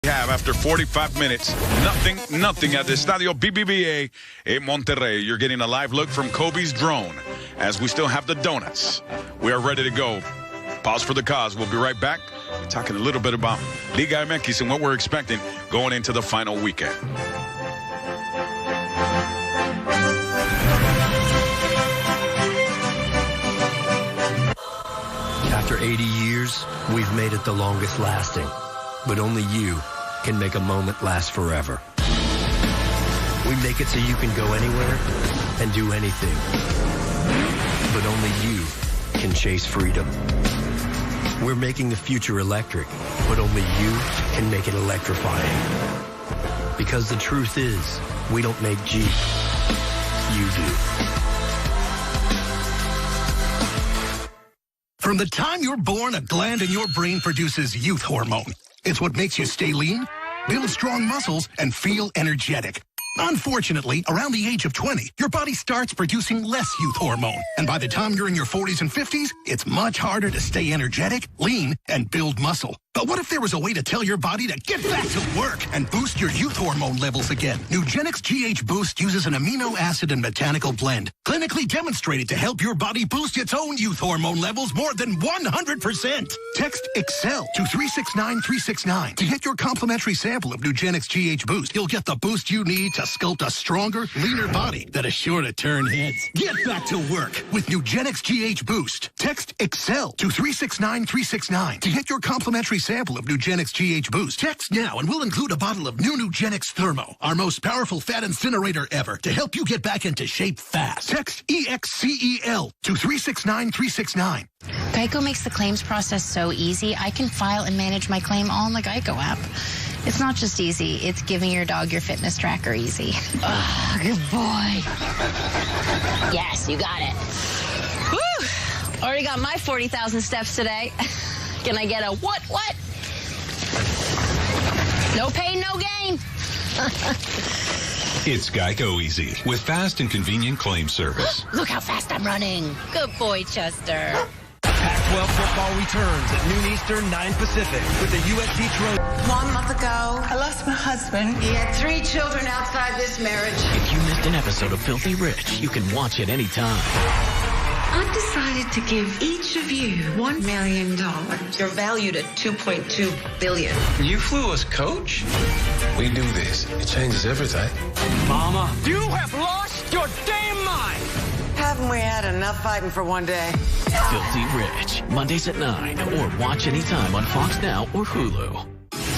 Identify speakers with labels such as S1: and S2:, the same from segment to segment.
S1: have after 45 minutes. Nothing at the Estadio BBVA in Monterrey. You're getting a live look from Kobe's drone as we still have the donuts. We are ready to go. Pause for the cause. We'll be right back. We're talking a little bit about Liga MX and what we're expecting going into the final weekend.
S2: After 80 years, we've made it the longest lasting. But only you can make a moment last forever. We make it so you can go anywhere and do anything. But only you can chase freedom. We're making the future electric, but only you can make it electrifying. Because the truth is, we don't make Jeep. You do.
S3: From the time you're born, a gland in your brain produces youth hormone. It's what makes you stay lean, build strong muscles, and feel energetic. Unfortunately, around the age of 20, your body starts producing less youth hormone. And by the time you're in your 40s and 50s, it's much harder to stay energetic, lean, and build muscle. But what if there was a way to tell your body to get back to work and boost your youth hormone levels again? Nugenix GH Boost uses an amino acid and botanical blend, clinically demonstrated to help your body boost its own youth hormone levels more than 100%. Text EXCEL to 369369 to get your complimentary sample of Nugenix GH Boost. You'll get the boost you need to sculpt a stronger, leaner body that is sure to turn heads. Get back to work with Nugenix GH Boost. Text EXCEL to 369369 to get your complimentary sample of Nugenix GH Boost. Text now and we'll include a bottle of new Nugenix Thermo, our most powerful fat incinerator ever, to help you get back into shape fast. Text EXCEL to 369369.
S4: Geico makes the claims process so easy. I can file and manage my claim all in the Geico app. It's not just easy, it's giving your dog your fitness tracker easy. Oh, good boy. Yes, you got it. Woo! Already got my 40,000 steps today. Can I get a what? No pain, no gain.
S5: It's Geico Easy with fast and convenient claim service.
S4: Look how fast I'm running. Good boy, Chester.
S6: Pac-12 football returns at noon Eastern, 9 Pacific with the USC Trojans.
S7: 1 month ago, I lost my husband. He had 3 children outside this marriage.
S8: If you missed an episode of Filthy Rich, you can watch it anytime.
S7: I've decided to give each of you $1 million. You're valued at $2.2 billion.
S9: You flew as coach? We do this. It changes everything.
S6: Mama, you have lost your damn mind.
S7: Haven't we had enough fighting for one day?
S8: Filthy Rich, Mondays at 9, or watch anytime on Fox Now or Hulu.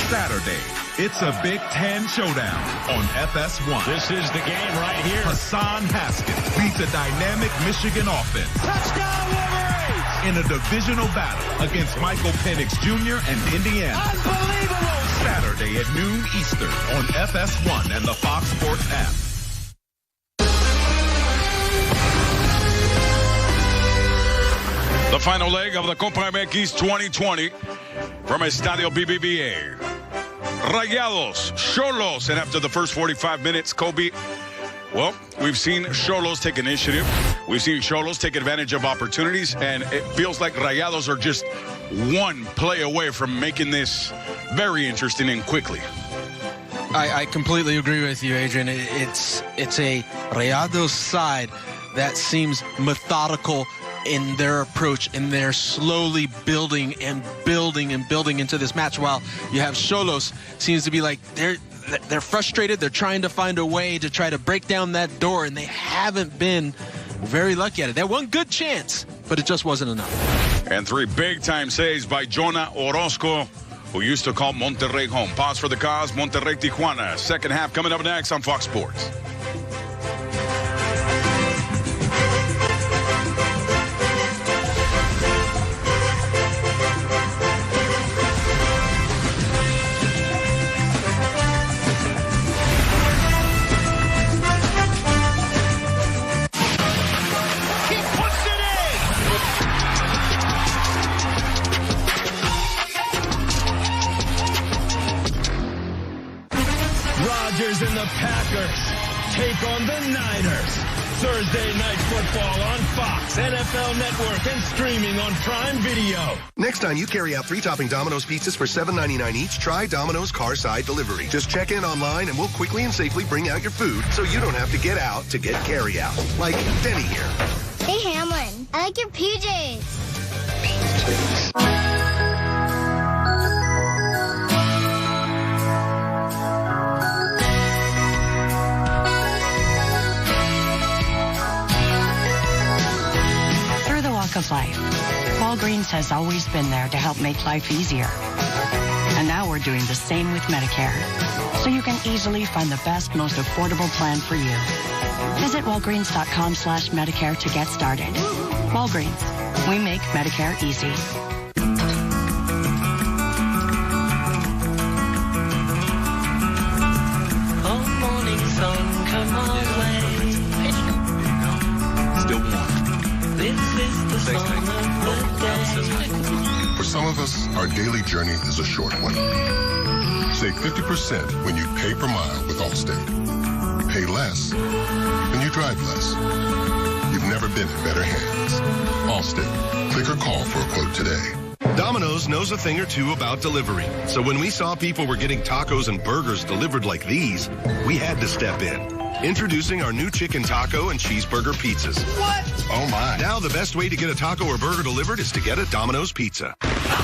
S10: Saturday, it's a Big Ten showdown on FS1.
S11: This is the game right here.
S10: Hassan Haskins beats a dynamic Michigan offense.
S11: Touchdown Wolverines!
S10: In a divisional battle against Michael Penix Jr. and Indiana.
S11: Unbelievable!
S10: Saturday at noon Eastern on FS1 and the Fox Sports app.
S1: The final leg of the Copa MX 2020 from Estadio BBVA. Rayados, Xolos, and after the first 45 minutes, Kobe, well, we've seen Xolos take initiative. We've seen Xolos take advantage of opportunities, and it feels like Rayados are just one play away from making this very interesting and quickly.
S12: I completely agree with you, Adrian. It's a Rayados side that seems methodical in their approach, and they're slowly building into this match, while you have Xolos seems to be like they're frustrated. They're trying to find a way to try to break down that door, and they haven't been very lucky at it. They had one good chance, but it just wasn't enough.
S1: And 3 big-time saves by Jonah Orozco, who used to call Monterrey home. Pause for the cause, Monterrey Tijuana. Second half coming up next on Fox Sports.
S6: And the Packers
S11: take on the Niners. Thursday Night Football on Fox, NFL Network, and streaming on Prime Video.
S13: Next time you carry out 3-topping Domino's pizzas for $7.99 each, try Domino's Carside Delivery. Just check in online and we'll quickly and safely bring out your food so you don't have to get out to get carry out. Like Denny here.
S14: Hey, Hamlin, I like your PJs.
S15: Of life. Walgreens has always been there to help make life easier. And now we're doing the same with Medicare, so you can easily find the best, most affordable plan for you. Visit walgreens.com/Medicare to get started. Walgreens, we make Medicare easy.
S16: Oh, morning sun, come our way.
S1: Still warm.
S17: For some of us, our daily journey is a short one. Save 50% when you pay per mile with Allstate. Pay less when you drive less. You've never been in better hands. Allstate. Click or call for a quote today.
S13: Domino's knows a thing or two about delivery. So when we saw people were getting tacos and burgers delivered like these, we had to step in. Introducing our new chicken taco and cheeseburger pizzas.
S11: What?
S13: Oh my. Now the best way to get a taco or burger delivered is to get a Domino's pizza.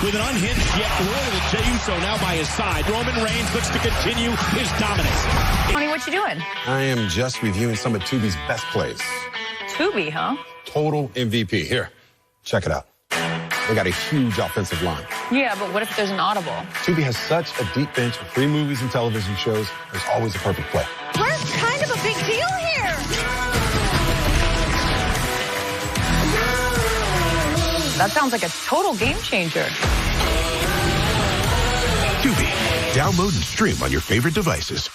S11: With an unhinged yet loyal Jey Uso now by his side, Roman Reigns looks to continue his dominance.
S18: Honey, what you doing?
S19: I am just reviewing some of Tubi's best plays.
S18: Tubi, huh?
S19: Total MVP. Here, check it out. They got a huge offensive line.
S18: Yeah, but what if there's an audible?
S19: Tubi has such a deep bench of free movies and television shows. There's always a perfect play.
S18: We're kind of a big deal here. That sounds like a total game changer.
S3: Tubi. Download and stream on your favorite devices.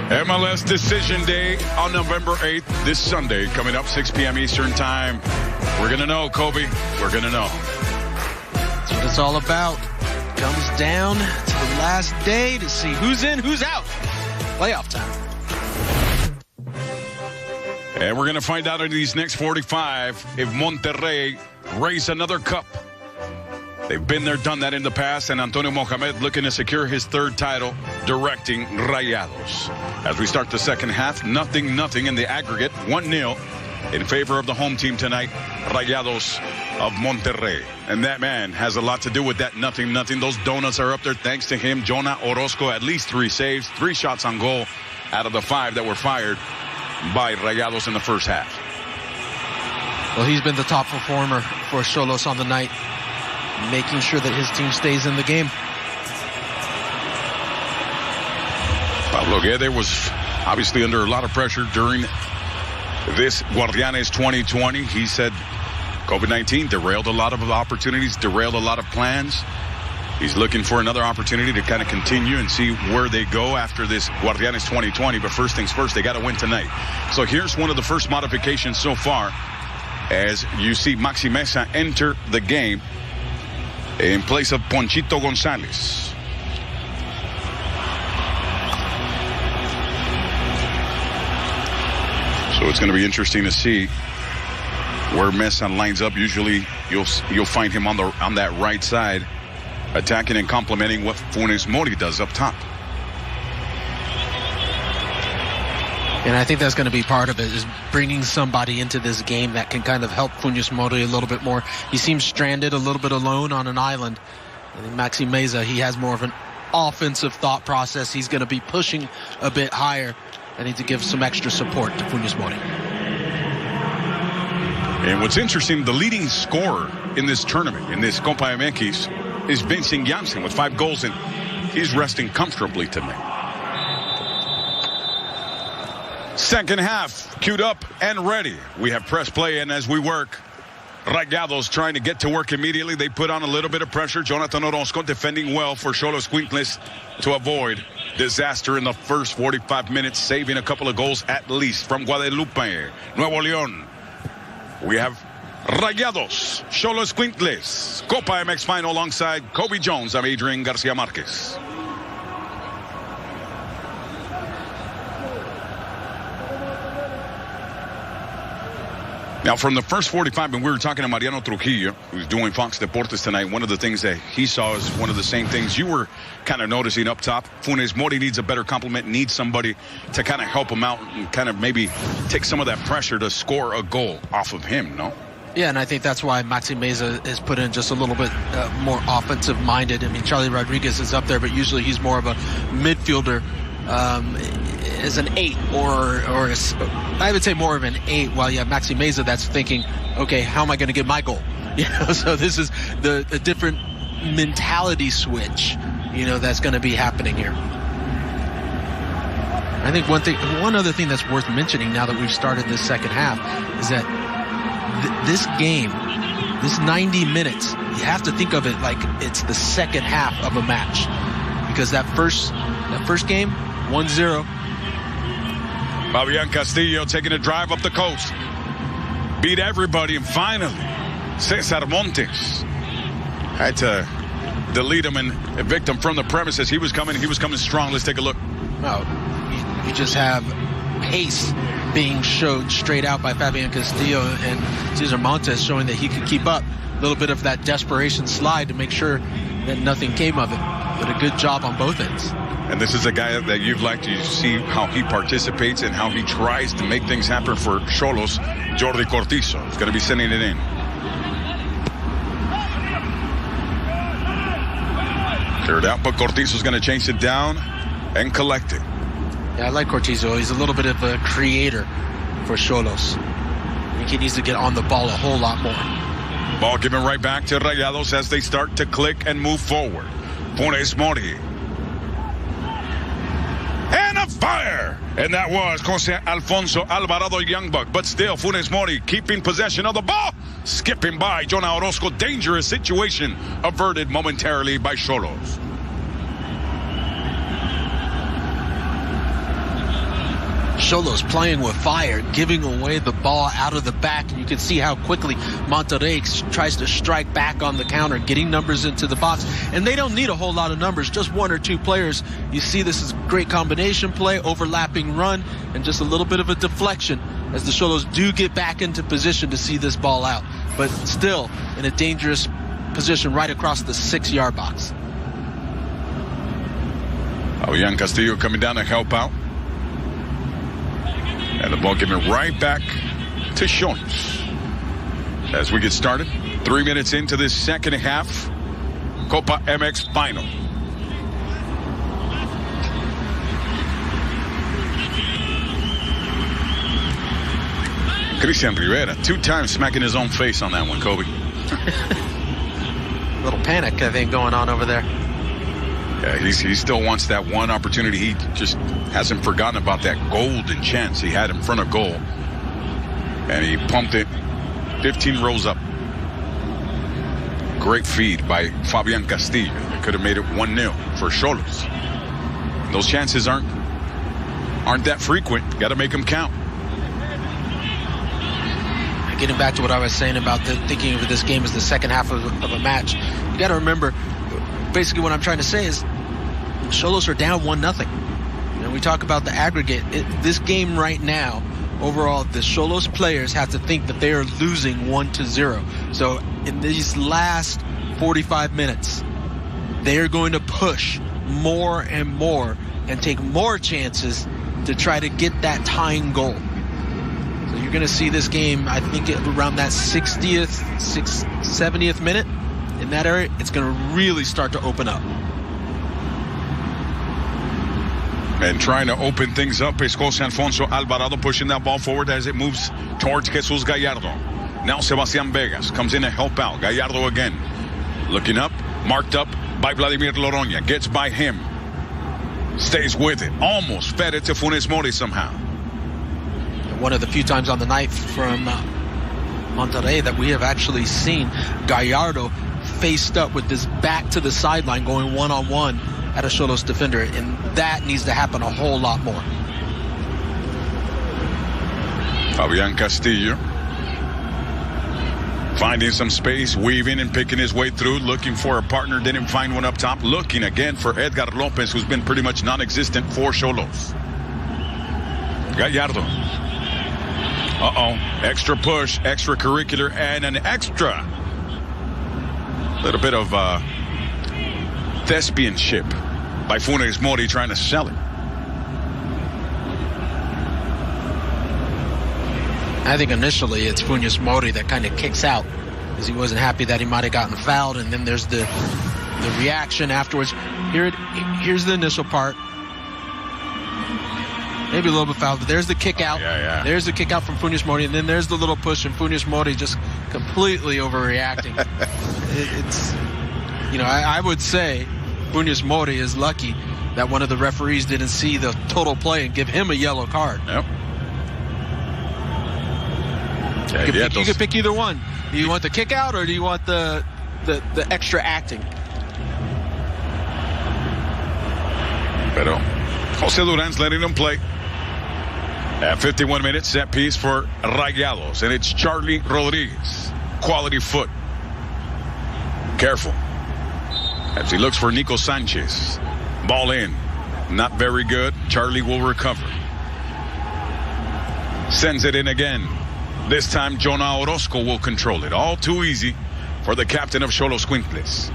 S1: MLS Decision Day on November 8th, this Sunday, coming up 6 p.m. Eastern Time. We're going to know, Kobe. We're going to know.
S12: That's what it's all about. Comes down to the last day to see who's in, who's out. Playoff time.
S1: And we're going to find out in these next 45 if Monterrey raise another cup. They've been there, done that in the past, and Antonio Mohamed looking to secure his third title directing Rayados. As we start the second half, nothing in the aggregate, 1-0 in favor of the home team tonight, Rayados of Monterrey. And that man has a lot to do with that nothing. Those donuts are up there thanks to him. Jonah Orozco, at least 3 saves, 3 shots on goal out of the 5 that were fired by Rayados in the first half.
S12: Well, he's been the top performer for Xolos on the night, making sure that his team stays in the game.
S1: Pablo Guede was obviously under a lot of pressure during this Guardianes 2020. He said COVID-19 derailed a lot of opportunities, derailed a lot of plans. He's looking for another opportunity to kind of continue and see where they go after this Guardianes 2020. But first things first, they got to win tonight. So here's one of the first modifications so far as you see Maxi Mesa enter the game in place of Ponchito Gonzalez. So it's going to be interesting to see where Mesa lines up. Usually you'll find him on that right side, attacking and complementing what Funes Mori does up top.
S12: And I think that's going to be part of it, is bringing somebody into this game that can kind of help Funes Mori a little bit more. He seems stranded, a little bit alone on an island. I think Maxi Mesa, he has more of an offensive thought process. He's going to be pushing a bit higher. I need to give some extra support to Funes Mori.
S1: And what's interesting, the leading scorer in this tournament, in this Copa MX, is Vincent Janssen with 5 goals, and he's resting comfortably tonight. Second half, queued up and ready. We have press play, and as we work, Rayados trying to get to work immediately. They put on a little bit of pressure. Jonathan Orozco defending well for Xolos Quintles to avoid disaster in the first 45 minutes, saving a couple of goals at least from Guadalupe, Nuevo León. We have Rayados, Xolos Quintles, Copa MX final alongside Kobe Jones. I'm Adrian Garcia Marquez. Now, from the first 45, and we were talking to Mariano Trujillo, who's doing Fox Deportes tonight, one of the things that he saw is one of the same things you were kind of noticing up top. Funes Mori needs a better complement, needs somebody to kind of help him out and kind of maybe take some of that pressure to score a goal off of him, no?
S12: Yeah, and I think that's why Maxi Meza is put in just a little bit more offensive-minded. I mean, Charlie Rodriguez is up there, but usually he's more of a midfielder as an 8 or I would say more of an 8, while you have Maxi Meza that's thinking, okay, how am I going to get my goal? So this is the different mentality switch, that's going to be happening here. I think one other thing that's worth mentioning now that we've started this second half is that this game, this 90 minutes, you have to think of it like it's the second half of a match, because that first game, 1-0.
S1: Fabian Castillo taking a drive up the coast. Beat everybody, and finally, Cesar Montes had to delete him and evict him from the premises. He was coming strong. Let's take a look.
S12: Well, you just have pace being showed straight out by Fabian Castillo, and Cesar Montes showing that he could keep up. A little bit of that desperation slide to make sure that nothing came of it. But a good job on both ends.
S1: And this is a guy that you've liked. You see how he participates and how he tries to make things happen for Xolos. Jordi Cortizo is going to be sending it in. Cleared out, but Cortizo's going to chase it down and collect it.
S12: Yeah, I like Cortizo. He's a little bit of a creator for Xolos. I think he needs to get on the ball a whole lot more.
S1: Ball given right back to Rayados as they start to click and move forward. Funes Mori. And a fire! And that was Jose Alfonso Alvarado Youngbuck. But still, Funes Mori keeping possession of the ball. Skipping by Jonah Orozco. Dangerous situation averted momentarily by Xolos.
S12: Xolos playing with fire, giving away the ball out of the back. And you can see how quickly Monterrey tries to strike back on the counter, getting numbers into the box. And they don't need a whole lot of numbers, just 1 or 2 players. You see this is great combination play, overlapping run, and just a little bit of a deflection as the Xolos do get back into position to see this ball out. But still in a dangerous position right across the 6-yard box.
S1: Fabian Castillo coming down to help out. And the ball given right back to Xolos. As we get started, 3 minutes into this second half, Copa MX final. Christian Rivera, 2 times smacking his own face on that one, Kobe.
S12: Little panic, I think, going on over there.
S1: Yeah, he still wants that one opportunity. He just hasn't forgotten about that golden chance he had in front of goal. And he pumped it 15 rows up. Great feed by Fabian Castillo. It could have made it 1-0 for Xolos. Those chances aren't that frequent. Got to make them count.
S12: Getting back to what I was saying about thinking of this game as the second half of a match, you got to remember, basically what I'm trying to say is Xolos are down 1-0. And we talk about the aggregate. This game right now, overall, the Xolos players have to think that they are losing 1-0. So in these last 45 minutes, they are going to push more and more and take more chances to try to get that tying goal. So you're going to see this game, I think, around that 70th minute. In that area, it's going to really start to open up.
S1: And trying to open things up is Jose Alfonso Alvarado pushing that ball forward as it moves towards Jesus Gallardo. Now Sebastián Vegas comes in to help out. Gallardo again. Looking up, marked up by Vladimir Loroña. Gets by him. Stays with it. Almost fed it to Funes Mori somehow.
S12: One of the few times on the night from Monterrey that we have actually seen Gallardo faced up with his back to the sideline going one-on-one at a Xolos defender, and that needs to happen a whole lot more.
S1: Fabian Castillo finding some space, weaving and picking his way through, looking for a partner, didn't find one up top, looking again for Edgar Lopez, who's been pretty much non-existent for Xolos. Gallardo Extra push, extracurricular, and an extra little bit of thespianship by Funes Mori trying to sell it.
S12: I think initially it's Funes Mori that kind of kicks out because he wasn't happy that he might have gotten fouled, and then there's the reaction afterwards. Here's the initial part. Maybe a little bit fouled, but there's the kick out.
S1: Yeah.
S12: There's the kick out from Funes Mori, and then there's the little push, and Funes Mori just completely overreacting. I would say Funes Mori is lucky that one of the referees didn't see the total play and give him a yellow card.
S1: Yep.
S12: You could pick either one. Do you want the kick out or do you want the extra acting?
S1: Pero Jose Duran's letting them play. At 51 minutes, set piece for Rayados, and it's Charlie Rodriguez. Quality foot. Careful. As he looks for Nico Sanchez. Ball in. Not very good. Charlie will recover. Sends it in again. This time, Jonah Orozco will control it. All too easy for the captain of Xolos Quintles.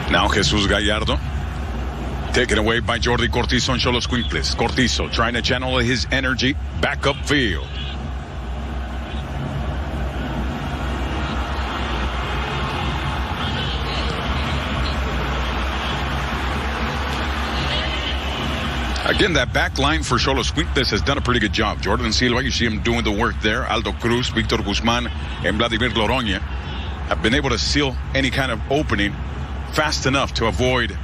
S1: Now Jesus Gallardo. Taken away by Jordi Cortizo on Xolos Quintles. Cortizo trying to channel his energy back upfield. Again, that back line for Xolos Quintles has done a pretty good job. Jordan Silva, you see him doing the work there. Aldo Cruz, Victor Guzman, and Vladimir Loroña have been able to seal any kind of opening fast enough to avoid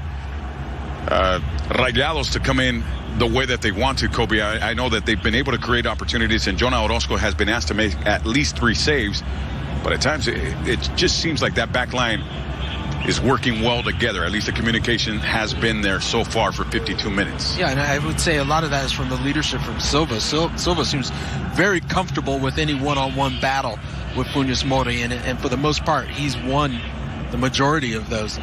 S1: Rayados to come in the way that they want to, Kobe. I know that they've been able to create opportunities, and Jonah Orozco has been asked to make at least 3 saves. But at times, it just seems like that back line is working well together. At least the communication has been there so far for 52 minutes.
S12: Yeah, and I would say a lot of that is from the leadership from Silva. Silva seems very comfortable with any one-on-one battle with Funes Mori, and for the most part, he's won the majority of those.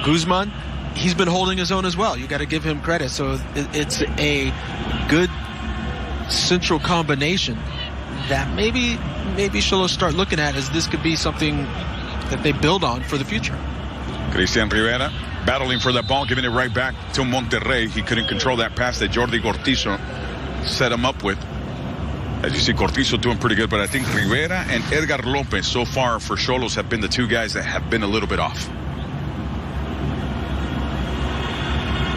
S12: Guzman, he's been holding his own as well. You got to give him credit. So it's a good central combination that maybe Xolos start looking at as this could be something that they build on for the future.
S1: Cristian Rivera battling for that ball, giving it right back to Monterrey. He couldn't control that pass that Jordi Cortizo set him up with. As you see, Cortizo doing pretty good, but I think Rivera and Edgar Lopez so far for Xolos have been the 2 guys that have been a little bit off.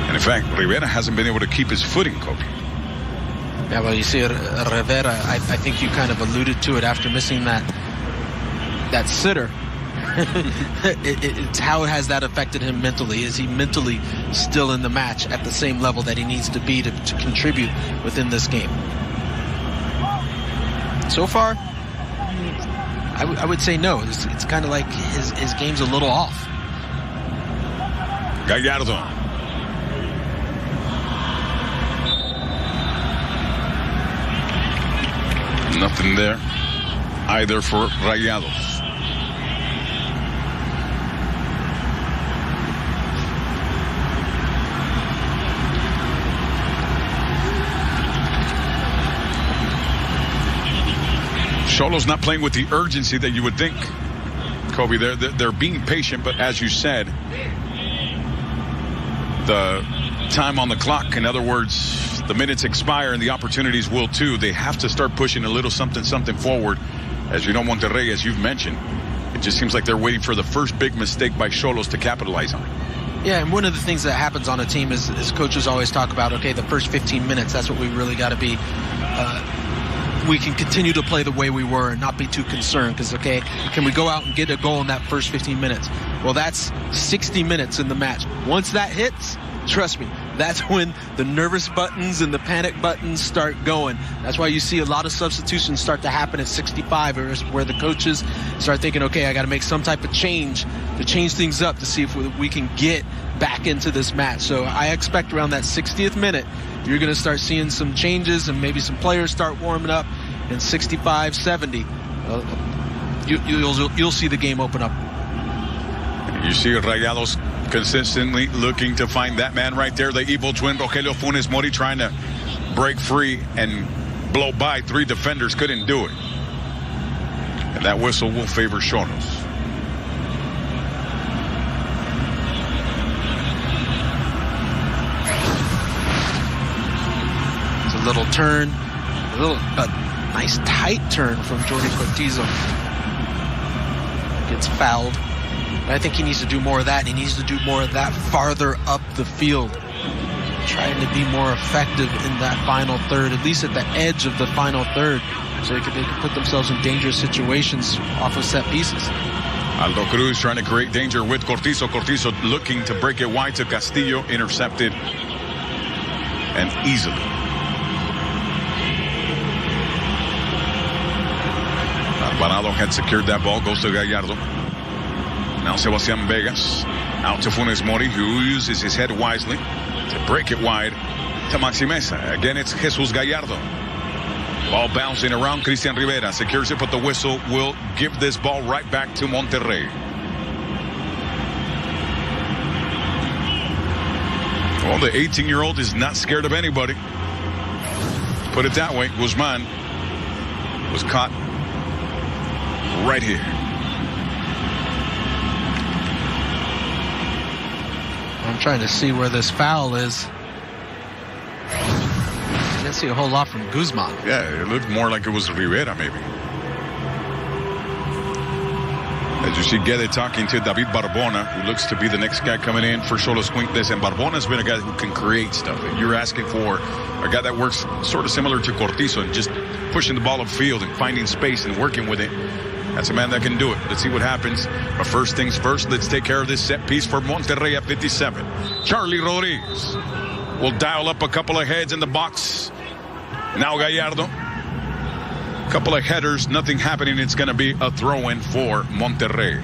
S1: And in fact, Rivera hasn't been able to keep his footing, Kobe.
S12: Yeah, well, you see, Rivera, I think you kind of alluded to it after missing that sitter. It's how has that affected him mentally? Is he mentally still in the match at the same level that he needs to be to contribute within this game? So far, I would say no. It's kind of like his game's a little off.
S1: Gallardo. Nothing there either for Rayados. Xolos not playing with the urgency that you would think, Kobe. They're being patient, but as you said, the time on the clock, in other words, the minutes expire and the opportunities will too. They have to start pushing a little something forward. As you know, Monterrey, as you've mentioned, it just seems like they're waiting for the first big mistake by Xolos to capitalize on it.
S12: Yeah, and one of the things that happens on a team is coaches always talk about, okay, the first 15 minutes, that's what we really got to be. We can continue to play the way we were and not be too concerned because, okay, can we go out and get a goal in that first 15 minutes? Well, that's 60 minutes in the match. Once that hits, trust me, that's when the nervous buttons and the panic buttons start going. That's why you see a lot of substitutions start to happen at 65, where the coaches start thinking, okay, I got to make some type of change to change things up to see if we can get back into this match. So I expect around that 60th minute, you're going to start seeing some changes and maybe some players start warming up. In 65, 70, you'll see the game open up.
S1: You see Rayados consistently looking to find that man right there, the evil twin, Rogelio Funes Mori, trying to break free and blow by 3 defenders, couldn't do it. And that whistle will favor Xolos.
S12: It's a little turn, a nice tight turn from Jordi Cortizo. Gets fouled. But I think he needs to do more of that. He needs to do more of that farther up the field. Trying to be more effective in that final third, at least at the edge of the final third, so they can put themselves in dangerous situations off of set pieces.
S1: Aldo Cruz trying to create danger with Cortizo. Cortizo looking to break it wide to Castillo, intercepted and easily. Alvarado had secured that ball, goes to Gallardo. Now Sebastian Vegas out to Funes Mori, who uses his head wisely to break it wide to Maxi Mesa. Again, it's Jesus Gallardo. Ball bouncing around. Christian Rivera secures it, but the whistle will give this ball right back to Monterrey. Well, the 18-year-old is not scared of anybody. Put it that way. Guzman was caught right here.
S12: I'm trying to see where this foul is. I didn't see a whole lot from Guzman.
S1: Yeah, it looked more like it was Rivera, maybe. As you see, Guede talking to David Barbona, who looks to be the next guy coming in for Xolos Quintes. And Barbona's been a guy who can create stuff. And you're asking for a guy that works sort of similar to Cortizo and just pushing the ball upfield and finding space and working with it. That's a man that can do it. Let's see what happens. But first things first, let's take care of this set piece for Monterrey at 57. Charlie Rodriguez will dial up a couple of heads in the box. Now Gallardo. A couple of headers, nothing happening. It's going to be a throw-in for Monterrey.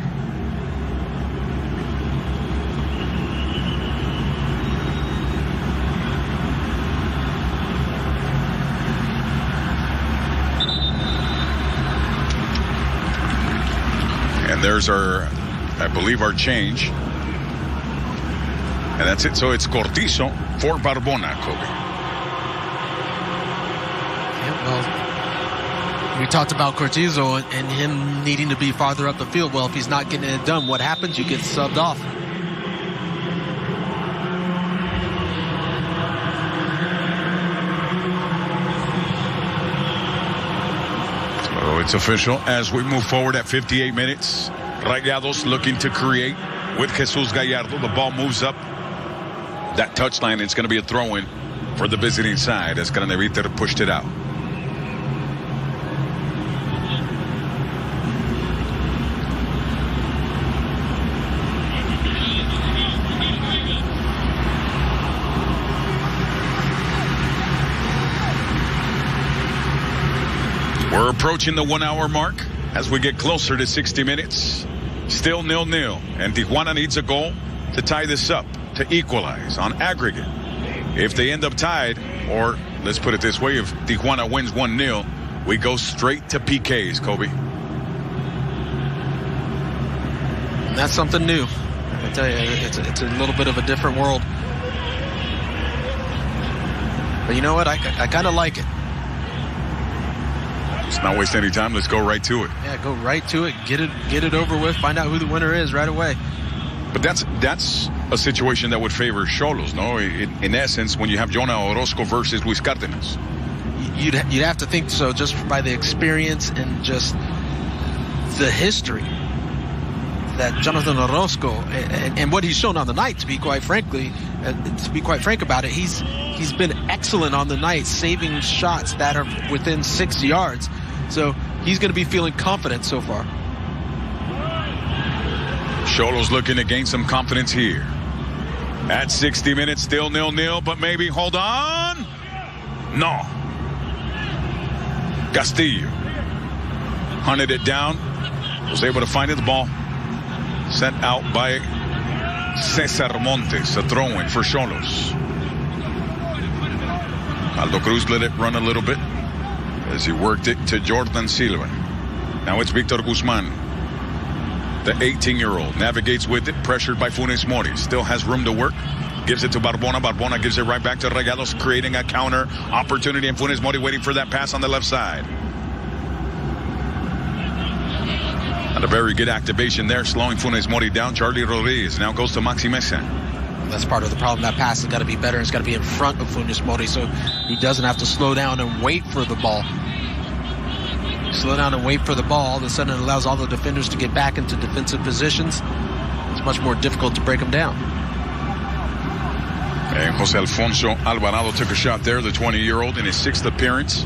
S1: And there's our, I believe, our change. And that's it. So it's Cortizo for Barbona, Kobe.
S12: Yeah, well, we talked about Cortizo and him needing to be farther up the field. Well, if he's not getting it done, what happens? You get subbed off.
S1: So it's official as we move forward at 58 minutes. Rayados looking to create with Jesus Gallardo. The ball moves up that touchline. It's going to be a throw-in for the visiting side as Craneviter pushed it out. We're approaching the 1 hour mark as we get closer to 60 minutes. Still 0-0, and Tijuana needs a goal to tie this up, to equalize on aggregate. If they end up tied, or let's put it this way, if Tijuana wins 1-0, we go straight to PKs, Kobe.
S12: And that's something new. I tell you, it's a little bit of a different world. But you know what? I kind of like it.
S1: Let's not waste any time. Let's go right to it.
S12: Yeah, go right to it. Get it over with. Find out who the winner is right away.
S1: But that's a situation that would favor Xolos, no? In essence, when you have Jonah Orozco versus Luis Cárdenas.
S12: You'd have to think so, just by the experience and just the history that Jonathan Orozco and what he's shown on the night. To be quite frank about it, he's been excellent on the night, saving shots that are within 6 yards. So he's going to be feeling confident so far.
S1: Xolos looking to gain some confidence here. At 60 minutes, still 0-0, but maybe, hold on. No. Castillo hunted it down, was able to find it. The ball sent out by Cesar Montes, a throw-in for Xolos. Aldo Cruz let it run a little bit as he worked it to Jordan Silva. Now it's Victor Guzman. The 18-year-old navigates with it, pressured by Funes Mori. Still has room to work. Gives it to Barbona. Barbona gives it right back to Rayados, creating a counter opportunity. And Funes Mori waiting for that pass on the left side. And a very good activation there, slowing Funes Mori down. Charlie Rodriguez now goes to Maxi Mesa.
S12: That's part of the problem. That pass has got to be better. It's got to be in front of Funes Mori, so he doesn't have to slow down and wait for the ball. Slow down and wait for the ball. All of a sudden, it allows all the defenders to get back into defensive positions. It's much more difficult to break them down.
S1: And Jose Alfonso Alvarado took a shot there, the 20-year-old, in his 6th appearance.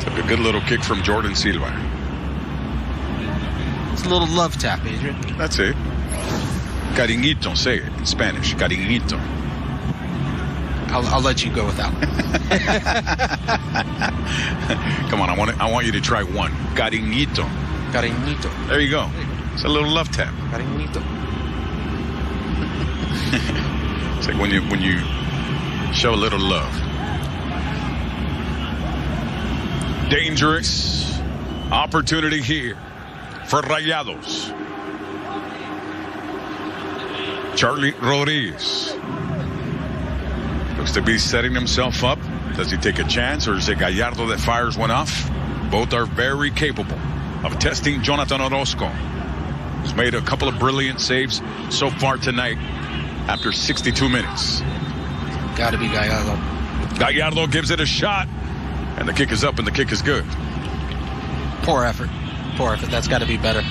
S1: Took a good little kick from Jordan Silva.
S12: It's a little love tap, Adrian.
S1: That's it. Cariñito, say it in Spanish. Cariñito.
S12: I'll let you go with that one.
S1: Come on, I want you to try one. Cariñito.
S12: Cariñito.
S1: There you go. It's a little love tap.
S12: Cariñito.
S1: It's like when you show a little love. Dangerous opportunity here for Rayados. Charlie Rodriguez looks to be setting himself up. Does he take a chance, or is it Gallardo that fires one off? Both are very capable of testing Jonathan Orozco, who's made a couple of brilliant saves so far tonight after 62 minutes.
S12: Got to be Gallardo.
S1: Gallardo gives it a shot, and the kick is up, and the kick is good.
S12: Poor effort. Poor effort. That's got to be better.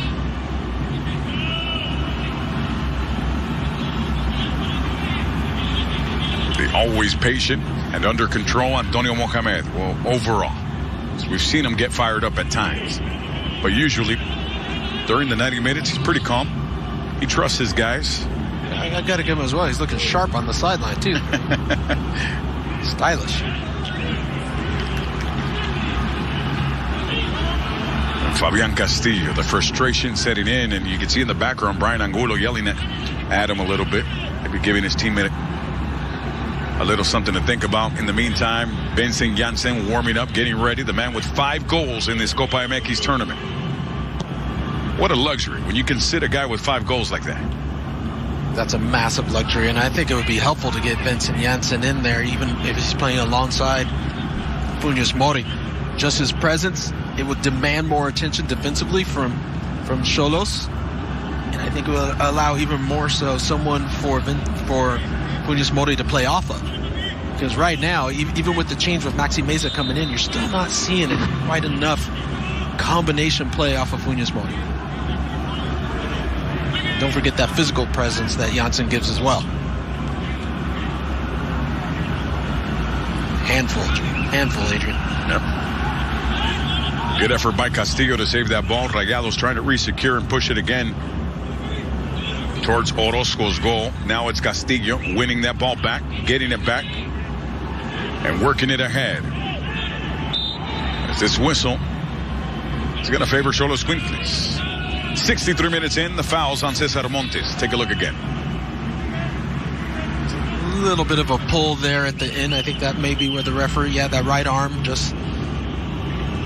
S1: The always patient and under control Antonio Mohamed. Well, overall, so we've seen him get fired up at times, but usually during the 90 minutes, he's pretty calm. He trusts his guys.
S12: I got to give him as well. He's looking sharp on the sideline, too. Stylish.
S1: And Fabian Castillo, the frustration setting in, and you can see in the background Brian Angulo yelling at him a little bit, maybe giving his teammate a little something to think about. In the meantime, Vincent Janssen warming up, getting ready. The man with 5 goals in this Copa MX tournament. What a luxury when you can sit a guy with 5 goals like that.
S12: That's a massive luxury, and I think it would be helpful to get Vincent Janssen in there, even if he's playing alongside Funes Mori. Just his presence, it would demand more attention defensively from Xolos, and I think it will allow even more so someone for Funes Mori to play off of. Because right now, even with the change with Maxi Mesa coming in, you're still not seeing it quite enough combination play off of Funes Mori. Don't forget that physical presence that Janssen gives as well. Handful, Adrian.
S1: Yep. Good effort by Castillo to save that ball. Rayados trying to resecure and push it again towards Orozco's goal. Now it's Castillo winning that ball back, getting it back, and working it ahead. As this whistle is going to favor Xolos Quintles. 63 minutes in, the fouls on Cesar Montes. Take a look again.
S12: A little bit of a pull there at the end. I think that may be where the referee, that right arm just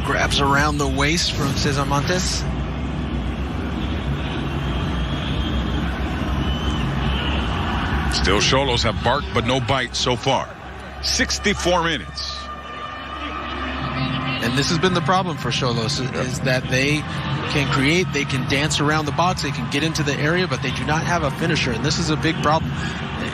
S12: grabs around the waist from Cesar Montes.
S1: Still Xolos have barked but no bite so far. 64 minutes.
S12: And this has been the problem for Xolos, is that they can create, they can dance around the box, they can get into the area, but they do not have a finisher. And this is a big problem.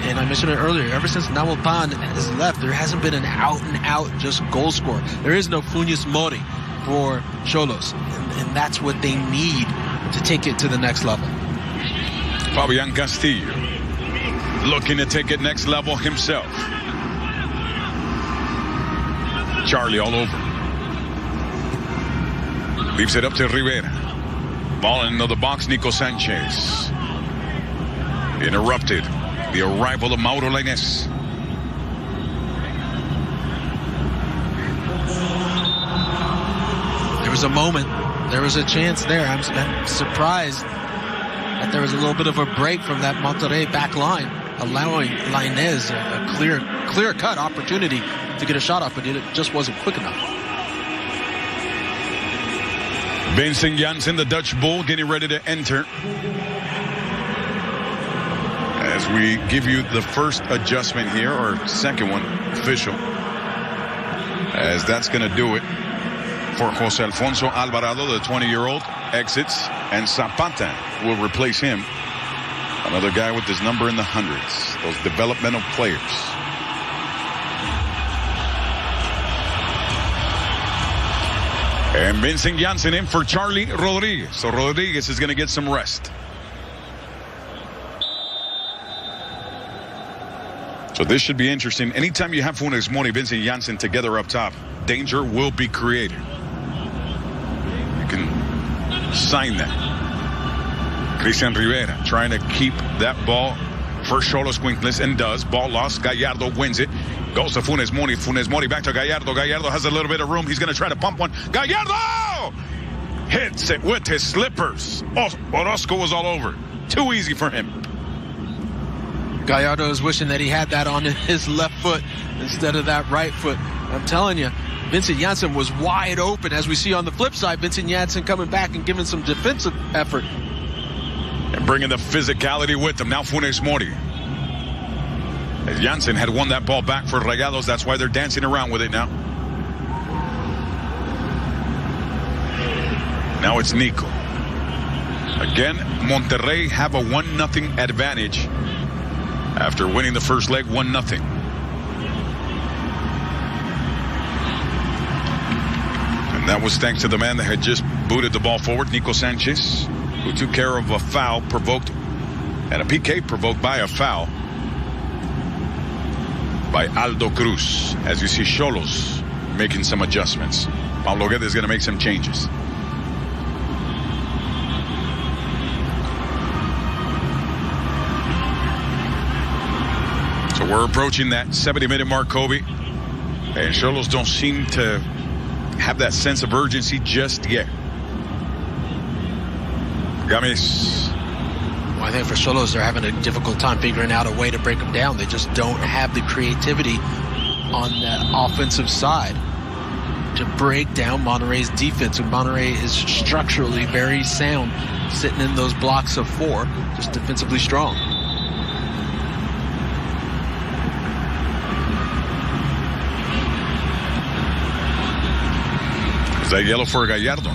S12: And I mentioned it earlier, ever since Nahuelpan has left, there hasn't been an out-and-out just goal scorer. There is no Funes Mori for Xolos. And that's what they need to take it to the next level.
S1: Fabian Castillo looking to take it next level himself. Charlie all over. Leaves it up to Rivera. Ball into the box, Nico Sanchez. Interrupted. The arrival of Mauro Lainez.
S12: There was a moment. There was a chance there. I'm surprised that there was a little bit of a break from that Monterrey back line, allowing Lainez a clear-cut opportunity to get a shot off, but it just wasn't quick enough.
S1: Vincent Janssen, the Dutch Bull, getting ready to enter. As we give you the first adjustment here, or second one, official. As that's going to do it for Jose Alfonso Alvarado, the 20-year-old, exits, and Zapata will replace him. Another guy with his number in the hundreds. Those developmental players. And Vincent Janssen in for Charlie Rodriguez. So Rodriguez is going to get some rest. So this should be interesting. Anytime you have Funes Mori, Vincent Janssen together up top, danger will be created. You can sign that. Christian Rivera trying to keep that ball for Xolos Quincles, and does. Ball lost. Gallardo wins it. Goes to Funes Mori. Funes Mori back to Gallardo. Gallardo has a little bit of room. He's going to try to pump one. Gallardo hits it with his slippers. Orozco was all over. Too easy for him.
S12: Gallardo is wishing that he had that on his left foot instead of that right foot. I'm telling you, Vincent Janssen was wide open. As we see on the flip side, Vincent Janssen coming back and giving some defensive effort.
S1: And bringing the physicality with him. Now Funes Mori. As Janssen had won that ball back for Rayados, that's why they're dancing around with it now. Now it's Nico. Again, Monterrey have a 1-0 advantage after winning the first leg 1-0. And that was thanks to the man that had just booted the ball forward, Nico Sanchez, who took care of a foul provoked, and a PK provoked by a foul by Aldo Cruz. As you see, Xolos making some adjustments. Pablo Guedes is going to make some changes. So we're approaching that 70-minute mark, Kobe. And Xolos don't seem to have that sense of urgency just yet. Gamis.
S12: Well, I think for Xolos, they're having a difficult time figuring out a way to break them down. They just don't have the creativity on the offensive side to break down Monterrey's defense. And Monterrey is structurally very sound, sitting in those blocks of 4, just defensively strong.
S1: Is that yellow for Gallardo?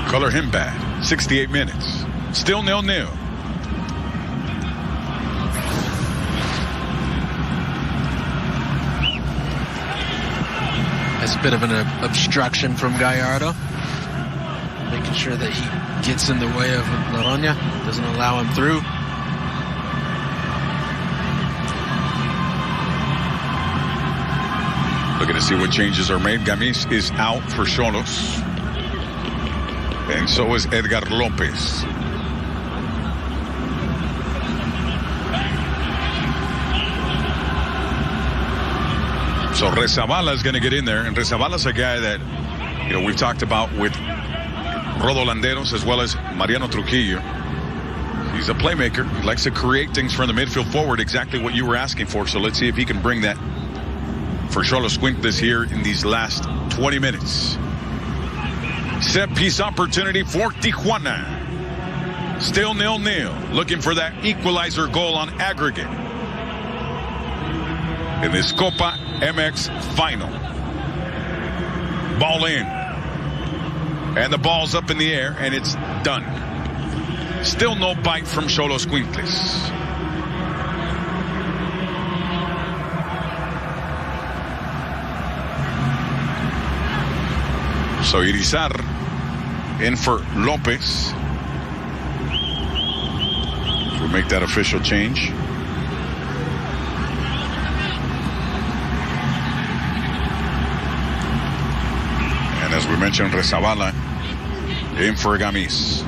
S1: Color him bad. 68 minutes. Still 0-0.
S12: That's a bit of an obstruction from Gallardo. Making sure that he gets in the way of Laroña. Doesn't allow him through.
S1: Looking to see what changes are made. Gamis is out for Xolos. And so is Edgar Lopez. So Rezabala is going to get in there. And Rezabala's a guy that, you know, we've talked about with Rodo Landeros as well as Mariano Trujillo. He's a playmaker. He likes to create things from the midfield forward, exactly what you were asking for. So let's see if he can bring that for Xolos Quincles here in these last 20 minutes. Set piece opportunity for Tijuana. Still 0-0. Looking for that equalizer goal on aggregate in this Copa MX final. Ball in. And the ball's up in the air, and it's done. Still no bite from Xolos Quincles. So Irizar in for Lopez. We'll make that official change. And as we mentioned, Rezabala in for Gamis.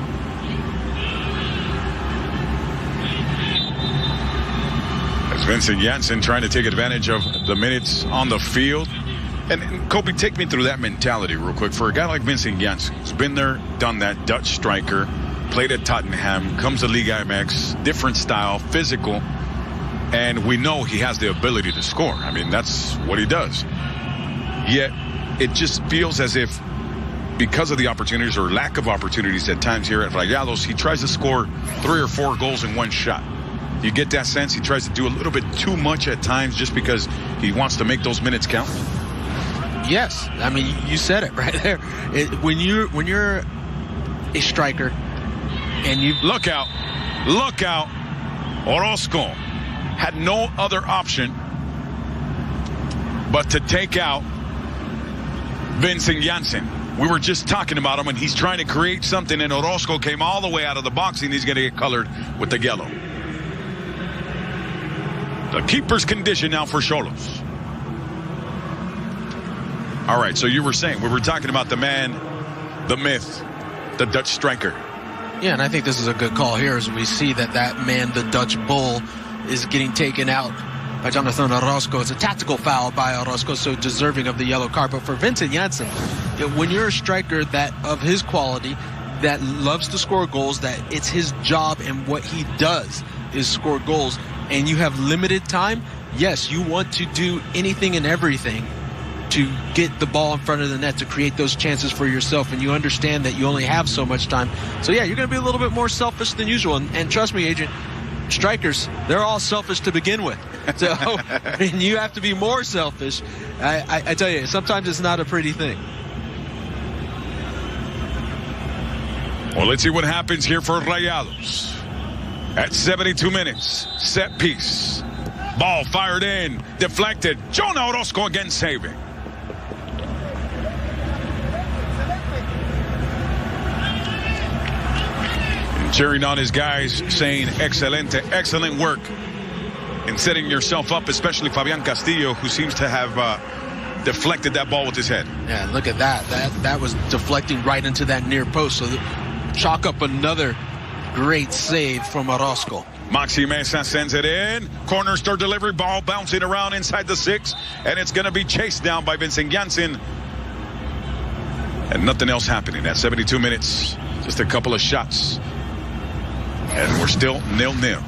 S1: As Vincent Janssen trying to take advantage of the minutes on the field. And Kobe, take me through that mentality real quick. For a guy like Vincent Janssen, who's been there, done that, Dutch striker, played at Tottenham, comes to Liga MX, different style, physical, and we know he has the ability to score. I mean, that's what he does. Yet, it just feels as if because of the opportunities or lack of opportunities at times here at Rayados, he tries to score 3 or 4 goals in one shot. You get that sense he tries to do a little bit too much at times just because he wants to make those minutes count?
S12: Yes. I mean, you said it right there. When you're a striker and you...
S1: Look out. Orozco had no other option but to take out Vincent Janssen. We were just talking about him, and he's trying to create something, and Orozco came all the way out of the box, and he's going to get colored with the yellow. The keeper's condition now for Xolos. All right, so you were saying, we were talking about the man, the myth, the Dutch striker.
S12: Yeah, and I think this is a good call here as we see that man, the Dutch bull, is getting taken out by Jonathan Orozco. It's a tactical foul by Orozco, so deserving of the yellow card. But for Vincent Janssen, when you're a striker that of his quality, that loves to score goals, that it's his job and what he does is score goals, and you have limited time, yes, you want to do anything and everything to get the ball in front of the net to create those chances for yourself, and you understand that you only have so much time. So yeah, you're going to be a little bit more selfish than usual, and trust me, Agent, strikers, they're all selfish to begin with. So and you have to be more selfish. I tell you, sometimes it's not a pretty thing.
S1: Well, let's see what happens here for Rayados. At 72 minutes, set piece. Ball fired in, deflected. Jonah Orozco again saving. And cheering on his guys, saying excelente, excellent work in setting yourself up, especially Fabian Castillo, who seems to have deflected that ball with his head.
S12: Yeah, look at that. That was deflecting right into that near post. So chalk up another great save from Orozco.
S1: Maxi Mesa sends it in. Corner store delivery, ball bouncing around inside the 6. And it's going to be chased down by Vincent Janssen. And nothing else happening. At 72 minutes, just a couple of shots. And we're still 0-0.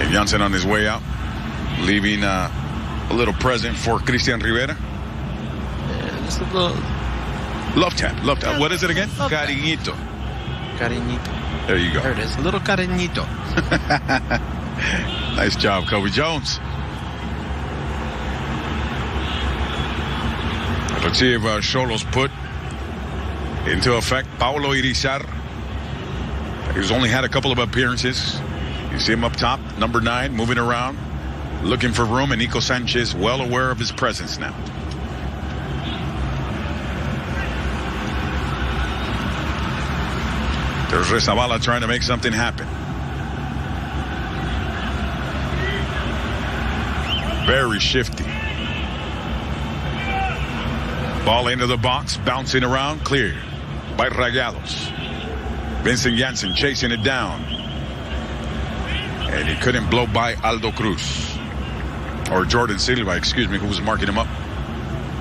S1: And Janssen on his way out, leaving a little present for Christian Rivera.
S12: Yeah, just a little...
S1: Love tap. What is it again? Cariñito. There you go.
S12: There it is. A little cariñito.
S1: Nice job, Kobe Jones. Let's see if Xolos put into effect Paulo Irizar. He's only had a couple of appearances. You see him up top, number 9, moving around, looking for room, and Nico Sanchez well aware of his presence now. There's Rezabala trying to make something happen. Very shifty. Ball into the box, bouncing around, cleared by Rayados. Vincent Janssen chasing it down. And he couldn't blow by Aldo Cruz. Or Jordan Silva, excuse me, who was marking him up.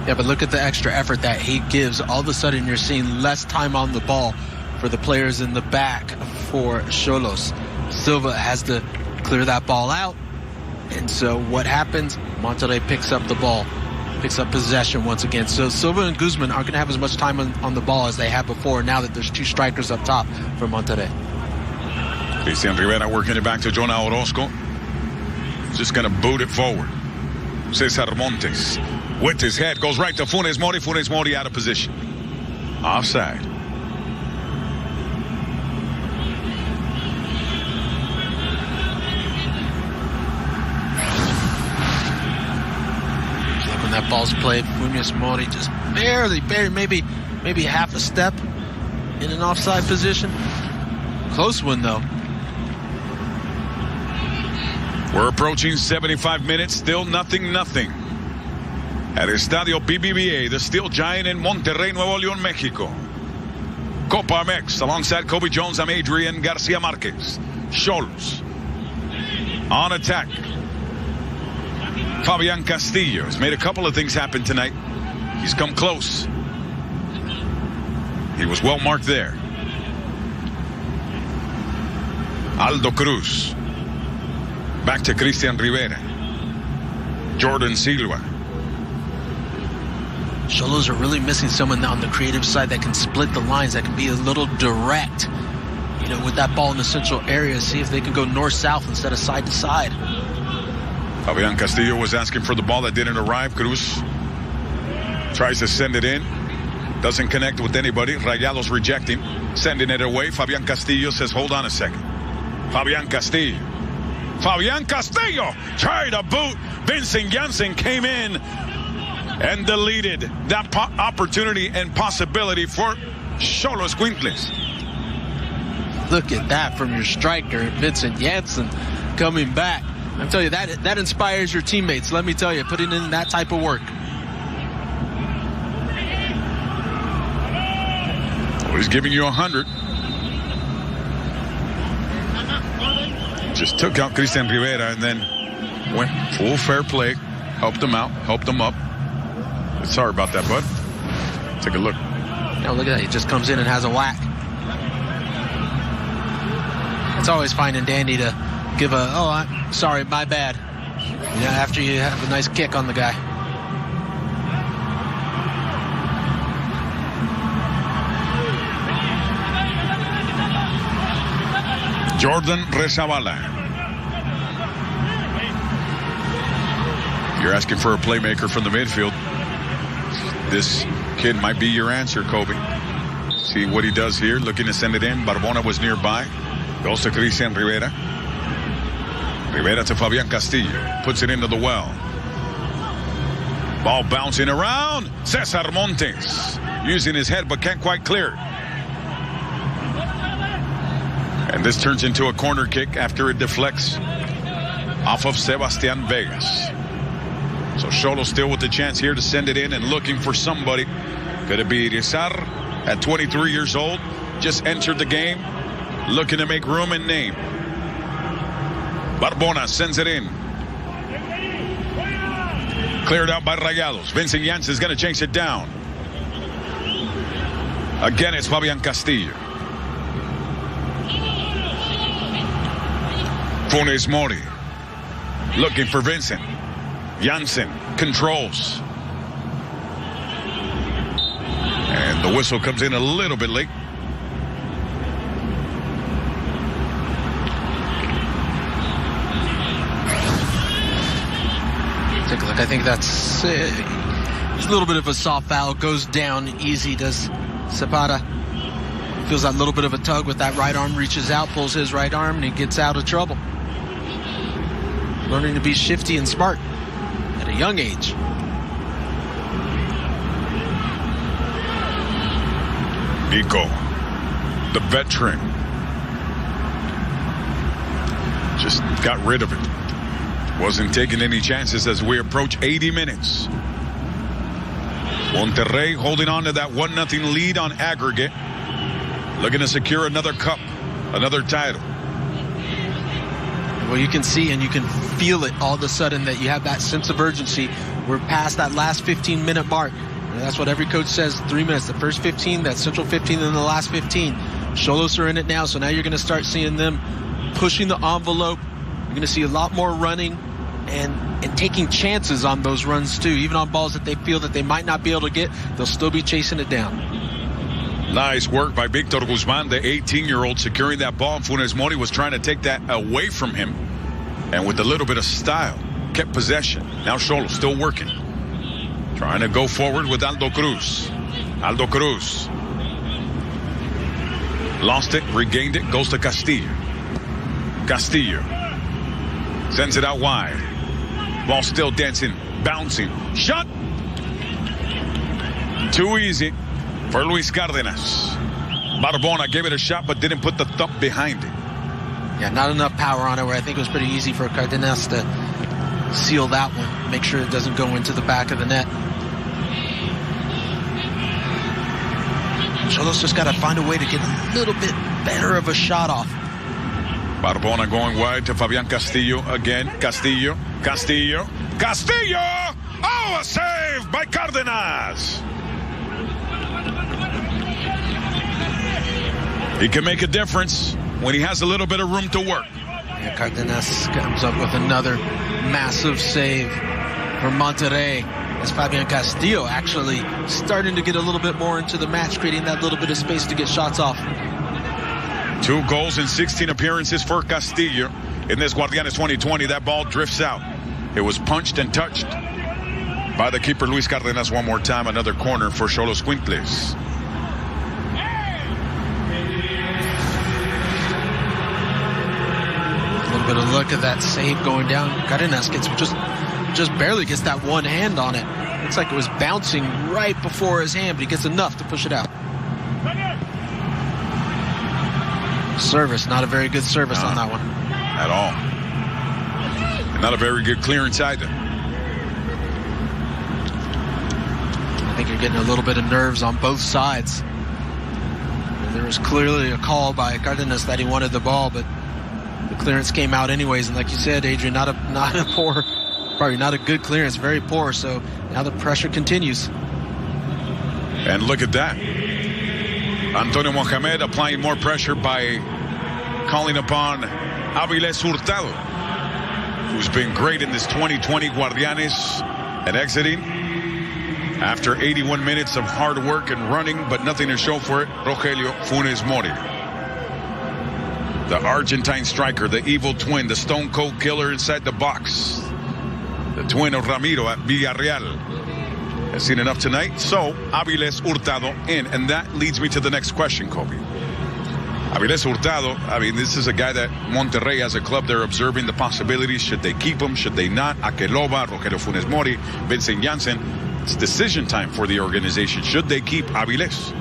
S12: Yeah, but look at the extra effort that he gives. All of a sudden, you're seeing less time on the ball for the players in the back for Xolos. Silva has to clear that ball out. And so what happens? Monterrey picks up the ball, picks up possession once again. So Silva and Guzman aren't going to have as much time on the ball as they have before now that there's 2 strikers up top for Monterrey.
S1: Christian Rivera working it back to Jonah Orozco. Just going to boot it forward. Cesar Montes with his head goes right to Funes Mori. Funes Mori out of position. Offside.
S12: When that ball's played, Funes Mori just barely, maybe half a step in an offside position. Close one, though.
S1: We're approaching 75 minutes, still nothing. At Estadio BBVA, the Steel Giant in Monterrey, Nuevo León, Mexico. Copa MX, alongside Kobe Jones, I'm Adrian Garcia Marquez. Xolos on attack. Fabian Castillo has made a couple of things happen tonight. He's come close. He was well marked there. Aldo Cruz. Back to Christian Rivera. Jordan Silva.
S12: Xolos are really missing someone on the creative side that can split the lines, that can be a little direct, you know, with that ball in the central area. See if they can go north-south instead of side-to-side.
S1: Fabian Castillo was asking for the ball that didn't arrive. Cruz tries to send it in. Doesn't connect with anybody. Rayados rejecting. Sending it away. Fabian Castillo says, hold on a second. Fabian Castillo. Fabian Castillo tried to boot. Vincent Janssen came in and deleted that opportunity and possibility for Xolos Quintles.
S12: Look at that from your striker, Vincent Janssen, coming back. I'm telling you, that inspires your teammates. Let me tell you, putting in that type of work.
S1: Well, he's giving you 100. Just took out Christian Rivera and then went full fair play. Helped him out, helped him up. Sorry about that, bud. Take a look.
S12: Now look at that. He just comes in and has a whack. It's always fine and dandy to give a, oh, I'm sorry, my bad. You know, after you have a nice kick on the guy.
S1: Jordan Rezabala. You're asking for a playmaker from the midfield. This kid might be your answer, Kobe. See what he does here. Looking to send it in. Barbona was nearby. Goes to Christian Rivera. Rivera to Fabian Castillo. Puts it into the well. Ball bouncing around. Cesar Montes. Using his head but can't quite clear it. And this turns into a corner kick after it deflects off of Sebastian Vegas. So Xolos still with the chance here to send it in and looking for somebody. Could it be Rizar at 23 years old? Just entered the game, looking to make room and name. Barbona sends it in. Cleared out by Rayados. Vincent Janssen is going to chase it down. Again, it's Fabian Castillo. Funes Mori looking for Vincent. Janssen controls. And the whistle comes in a little bit late.
S12: Take a look. I think that's a little bit of a soft foul. Goes down easy, does Zapata. Feels that little bit of a tug with that right arm. Reaches out, pulls his right arm, and he gets out of trouble. Learning to be shifty and smart at a young age.
S1: Nico, the veteran, just got rid of it. Wasn't taking any chances as we approach 80 minutes. Monterrey holding on to that 1-0 lead on aggregate. Looking to secure another cup, another title.
S12: Well, you can see and you can feel it all of a sudden that you have that sense of urgency. We're past that last 15-minute mark. And that's what every coach says, 3 minutes. The first 15, that central 15, and the last 15. Xolos are in it now, so now you're going to start seeing them pushing the envelope. You're going to see a lot more running and taking chances on those runs too. Even on balls that they feel that they might not be able to get, they'll still be chasing it down.
S1: Nice work by Victor Guzman, the 18-year-old, securing that ball. Funes Mori was trying to take that away from him. And with a little bit of style, kept possession. Now Xolos still working. Trying to go forward with Aldo Cruz. Aldo Cruz. Lost it, regained it, goes to Castillo. Castillo. Sends it out wide. Ball still dancing, bouncing. Shot! Too easy for Luis Cardenas. Barbona gave it a shot but didn't put the thump behind it.
S12: Yeah, not enough power on it where I think it was pretty easy for Cardenas to seal that one. Make sure it doesn't go into the back of the net. Xolos just got to find a way to get a little bit better of a shot off.
S1: Barbona going wide to Fabian Castillo again. Castillo, Castillo, Castillo! Oh, a save by Cardenas! He can make a difference when he has a little bit of room to work.
S12: Yeah, Cardenas comes up with another massive save for Monterrey. as Fabian Castillo actually starting to get a little bit more into the match, creating that little bit of space to get shots off.
S1: 2 goals in 16 appearances for Castillo in this Guardianes 2020. That ball drifts out. It was punched and touched by the keeper Luis Cardenas one more time. Another corner for Xolos Quintles.
S12: A little bit of look at that save going down. Cardenas gets just barely gets that one hand on it. Looks like it was bouncing right before his hand, but he gets enough to push it out. Service, not a very good service on that one.
S1: At all. And not a very good clearance either.
S12: I think you're getting a little bit of nerves on both sides. And there was clearly a call by Cardenas that he wanted the ball, but the clearance came out anyways. And like you said, Adrian, not a poor, probably not a good clearance, very poor. So now the pressure continues.
S1: And look at that. Antonio Mohamed applying more pressure by calling upon Avilés Hurtado, who's been great in this 2020 Guardianes, and exiting after 81 minutes of hard work and running, but nothing to show for it. Rogelio Funes Mori, the Argentine striker, the evil twin, the stone cold killer inside the box, the twin of Ramiro at Villarreal, has seen enough tonight. So Avilés Hurtado in, and that leads me to the next question, Kobe. Avilés Hurtado, I mean, this is a guy that Monterrey as a club, they're observing the possibilities. Should they keep him? Should they not? Aqueloba, Rogelio Funes Mori, Vincent Janssen. It's decision time for the organization. Should they keep Avilés?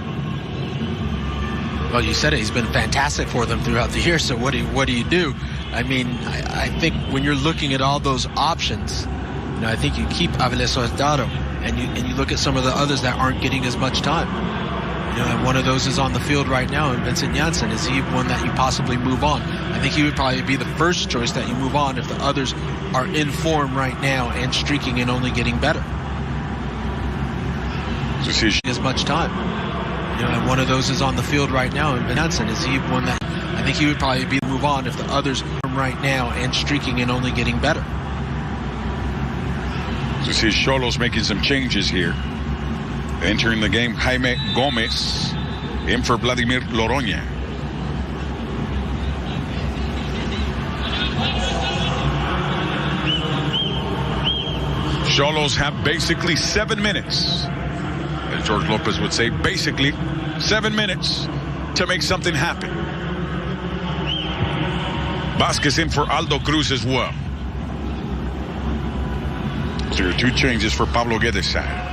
S12: Well, you said it. He's been fantastic for them throughout the year. So what do you do? I mean, I think when you're looking at all those options, I think you keep Avilés Hurtado, and you look at some of the others that aren't getting as much time. And one of those is on the field right now, and Vincent Janssen. Is he one that you possibly move on? I think he would probably be the first choice that you move on if the others are in form right now and streaking and only getting better. As much time. And one of those is on the field right now, and Janssen. Is he one that I think he would probably be move on if the others are right now and streaking and only getting better.
S1: You see Xolos making some changes here. Entering the game, Jaime Gomez in for Vladimir Loroña. Xolos have basically 7 minutes. As George Lopez would say, basically 7 minutes to make something happen. Vasquez in for Aldo Cruz as well. So your 2 changes for Pablo Guedes' side.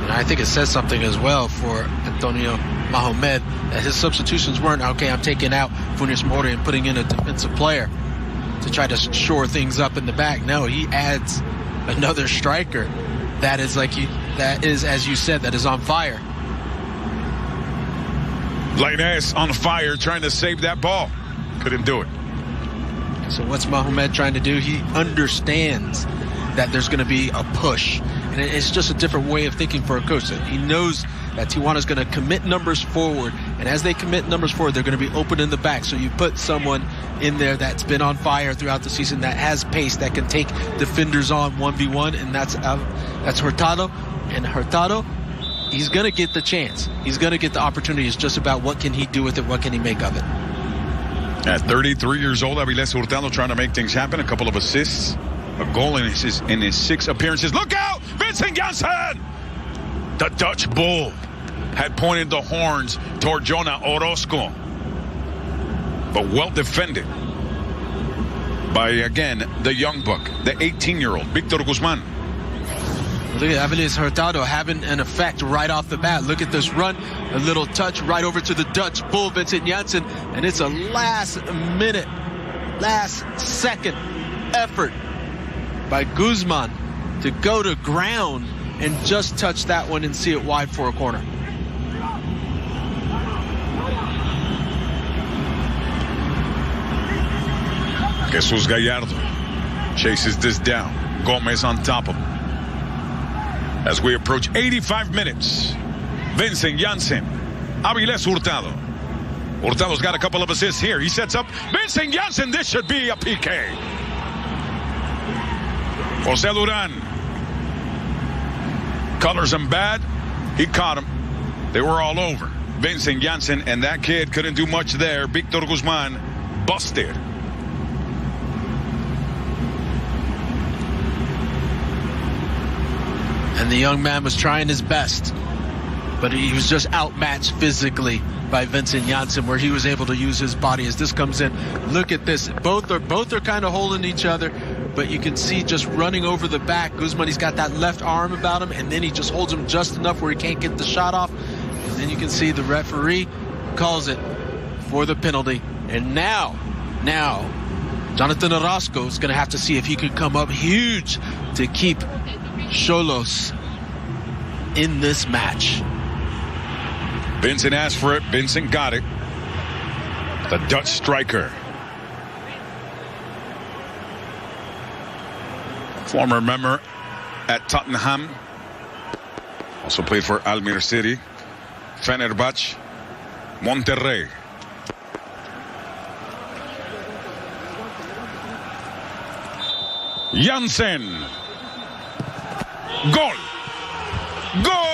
S12: I think it says something as well for Antonio Mohamed that his substitutions weren't, okay, I'm taking out Funes Mori and putting in a defensive player to try to shore things up in the back. No, he adds another striker that is as you said, that is on fire.
S1: Lainez on fire, trying to save that ball. Couldn't do it.
S12: So what's Mohamed trying to do? He understands that there's going to be a push. And it's just a different way of thinking for a coach. He knows that Tijuana's going to commit numbers forward. And as they commit numbers forward, they're going to be open in the back. So you put someone in there that's been on fire throughout the season, that has pace, that can take defenders on 1v1. And that's Hurtado. And Hurtado, he's going to get the chance. He's going to get the opportunity. It's just about what can he do with it? What can he make of it?
S1: At 33 years old, Avilés Hurtado trying to make things happen. A couple of assists. A goal in his 6 appearances. Look out! Vincent Janssen! The Dutch Bull had pointed the horns toward Jonah Orozco. But well defended by, again, the young buck, the 18-year-old, Victor Guzman.
S12: Look at Avilés Hurtado having an effect right off the bat. Look at this run. A little touch right over to the Dutch Bull, Vincent Janssen. And it's a last-minute, last-second effort by Guzman to go to ground and just touch that one and see it wide for a corner.
S1: Jesus Gallardo chases this down. Gomez on top of him. As we approach 85 minutes, Vincent Janssen, Avilés Hurtado. Hurtado's got a couple of assists here. He sets up Vincent Janssen. This should be a PK. Jose Duran colors him bad. He caught him. They were all over. Vincent Janssen and that kid couldn't do much there. Victor Guzman busted.
S12: And the young man was trying his best, but he was just outmatched physically by Vincent Janssen, where he was able to use his body. As this comes in, look at this. Both are kind of holding each other, but you can see just running over the back. Guzman, he's got that left arm about him, and then he just holds him just enough where he can't get the shot off. And then you can see the referee calls it for the penalty. And now, Jonathan Orozco is going to have to see if he could come up huge to keep Xolos in this match.
S1: Vincent asked for it. Vincent got it. The Dutch striker. Former member at Tottenham. Also played for Almere City, Fenerbahce, Monterrey. Janssen. Goal. Goal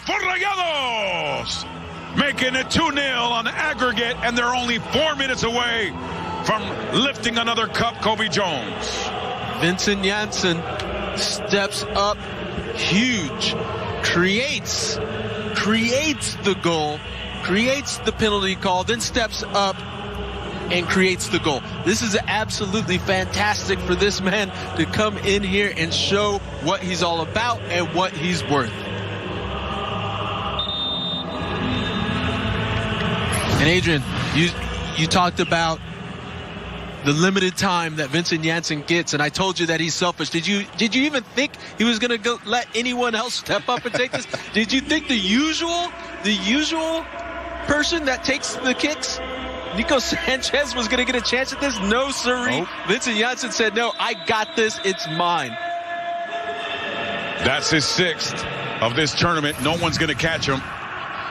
S1: for Rayados. Making it 2-0 on aggregate, and they're only 4 minutes away from lifting another cup, Kobe Jones.
S12: Vincent Janssen steps up huge, creates the goal, creates the penalty call, then steps up and creates the goal. This is absolutely fantastic for this man to come in here and show what he's all about and what he's worth. And Adrian, you talked about the limited time that Vincent Janssen gets, and I told you that he's selfish. Did you even think he was going to let anyone else step up and take this? Did you think the usual person that takes the kicks, Nico Sanchez, was going to get a chance at this? No, sirree. Nope. Vincent Janssen said, no, I got this. It's mine.
S1: That's his 6th of this tournament. No one's going to catch him.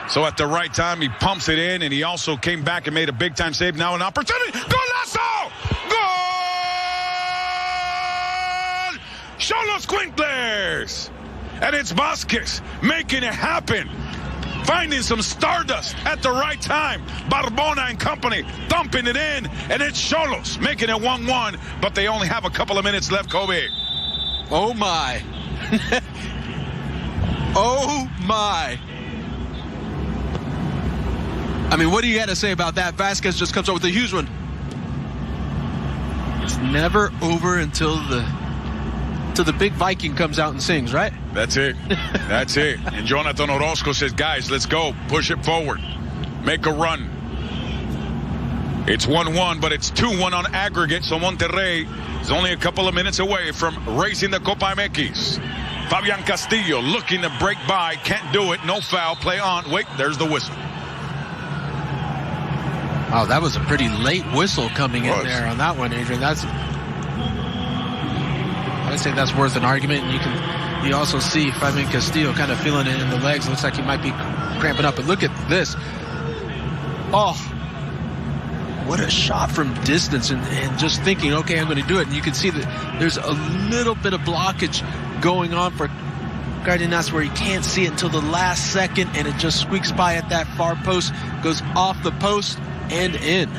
S1: So at the right time, he pumps it in, and he also came back and made a big-time save. Now an opportunity. Golazo! Goal! Xolos Quintlers! And it's Vasquez making it happen. Finding some stardust at the right time. Barbona and company thumping it in, and it's Xolos making it 1-1, but they only have a couple of minutes left, Kobe.
S12: Oh, my. Oh, my. I mean, what do you got to say about that? Vasquez just comes up with a huge one. It's never over until the big Viking comes out and sings, right?
S1: That's it. That's it. And Jonathan Orozco says, guys, let's go. Push it forward. Make a run. It's 1-1, but it's 2-1 on aggregate, so Monterrey is only a couple of minutes away from racing the Copa MX. Fabian Castillo looking to break by. Can't do it. No foul. Play on. Wait, there's the whistle.
S12: Oh, that was a pretty late whistle coming in there on that one, Adrian. I'd say that's worth an argument. And you also see Fabian Castillo kind of feeling it in the legs. It looks like he might be cramping up. But look at this. Oh, what a shot from distance, and just thinking, okay, I'm going to do it. And you can see that there's a little bit of blockage going on for Cardenas, where he can't see it until the last second, and it just squeaks by at that far post, goes off the post and in.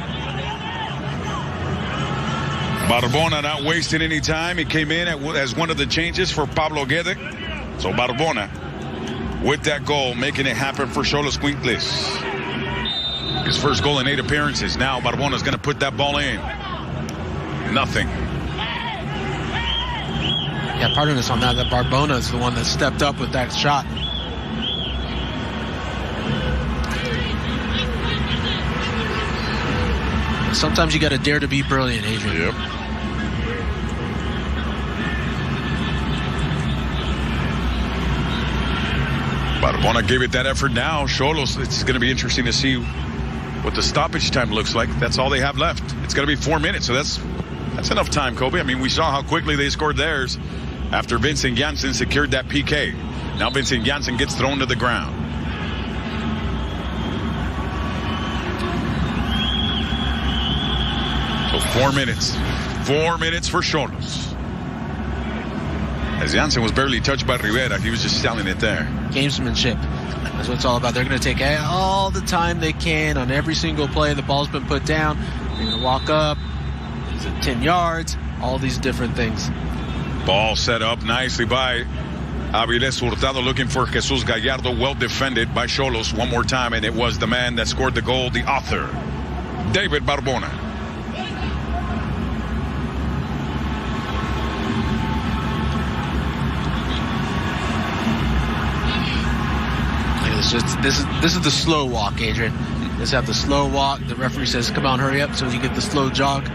S1: Barbona not wasting any time. He came in as one of the changes for Pablo Guede. So Barbona, with that goal, making it happen for Xolos Quintlers. His first goal in 8 appearances. Now Barbona's going to put that ball in. Nothing.
S12: Yeah, pardon us on that. That Barbona is the one that stepped up with that shot. Sometimes you got to dare to be brilliant, Adrian.
S1: Yep. Barbona gave it that effort now. Xolos, it's going to be interesting to see what the stoppage time looks like. That's all they have left. It's going to be 4 minutes, so that's enough time, Kobe. I mean, we saw how quickly they scored theirs after Vincent Janssen secured that PK. Now Vincent Janssen gets thrown to the ground. So 4 minutes. 4 minutes for Xolos. As Jansen was barely touched by Rivera, he was just selling it there.
S12: Gamesmanship. That's what it's all about. They're going to take all the time they can on every single play. The ball's been put down. They're going to walk up. Is it 10 yards? All these different things.
S1: Ball set up nicely by Avilés Hurtado, looking for Jesus Gallardo. Well defended by Xolos one more time, and it was the man that scored the goal, the author, David Barbona.
S12: This is the slow walk, Adrian. Let's have the slow walk. The referee says, come on, hurry up, so you get the slow jog.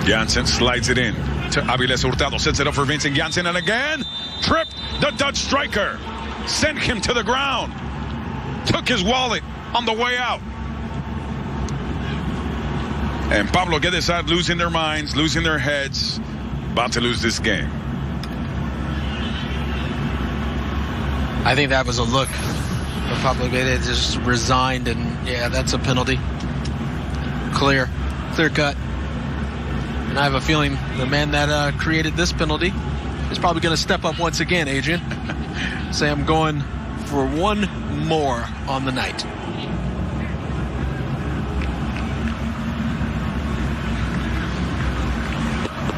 S1: Jansen slides it in to Avilés Hurtado, sets it up for Vincent Jansen, and again, tripped the Dutch striker, sent him to the ground, took his wallet on the way out. And Pablo Guedes losing their minds, losing their heads, about to lose this game.
S12: I think that was a look. Pablo Guedes just resigned, and yeah, that's a penalty. Clear cut. And I have a feeling the man that created this penalty is probably going to step up once again, Adrian. Say, I'm going for one more on the night.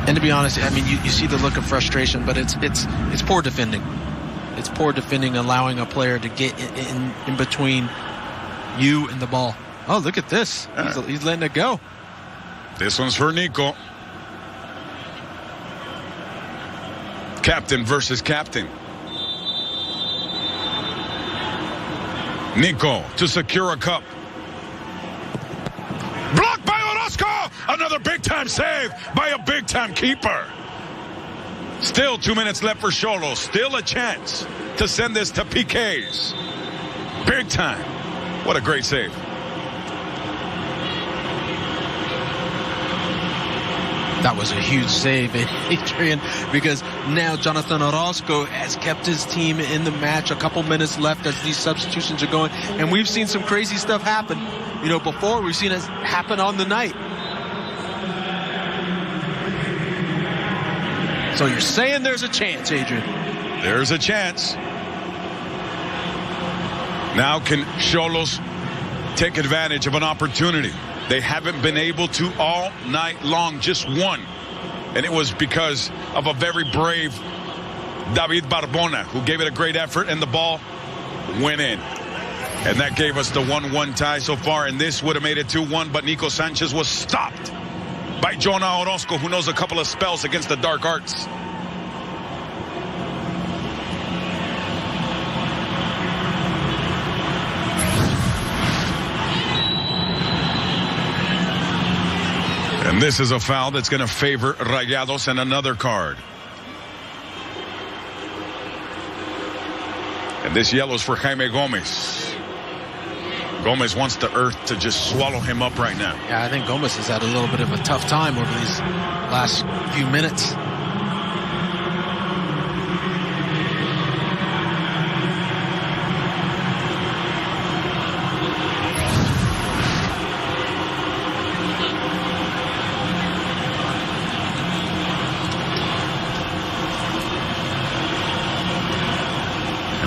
S12: And to be honest, I mean, you see the look of frustration, but it's poor defending. It's poor defending, allowing a player to get in between you and the ball. Oh, look at this. He's letting it go.
S1: This one's for Nico. Captain versus captain. Nico to secure a cup. Blocked by Orozco. Another big-time save by a big-time keeper. Still 2 minutes left for Xolos. Still a chance to send this to PKs. Big time. What a great save.
S12: That was a huge save, Adrian, because now Jonathan Orozco has kept his team in the match. A couple minutes left as these substitutions are going. And we've seen some crazy stuff happen. You know, before we've seen it happen on the night. So you're saying there's a chance, Adrian?
S1: There's a chance. Now can Xolos take advantage of an opportunity? They haven't been able to all night long, just one. And it was because of a very brave David Barbona, who gave it a great effort, and the ball went in. And that gave us the 1-1 tie so far, and this would have made it 2-1, but Nico Sanchez was stopped by Jonah Orozco, who knows a couple of spells against the dark arts. And this is a foul that's going to favor Rayados, and another card. And this yellow's for Jaime Gomez. Gomez wants the earth to just swallow him up right now.
S12: Yeah, I think Gomez has had a little bit of a tough time over these last few minutes.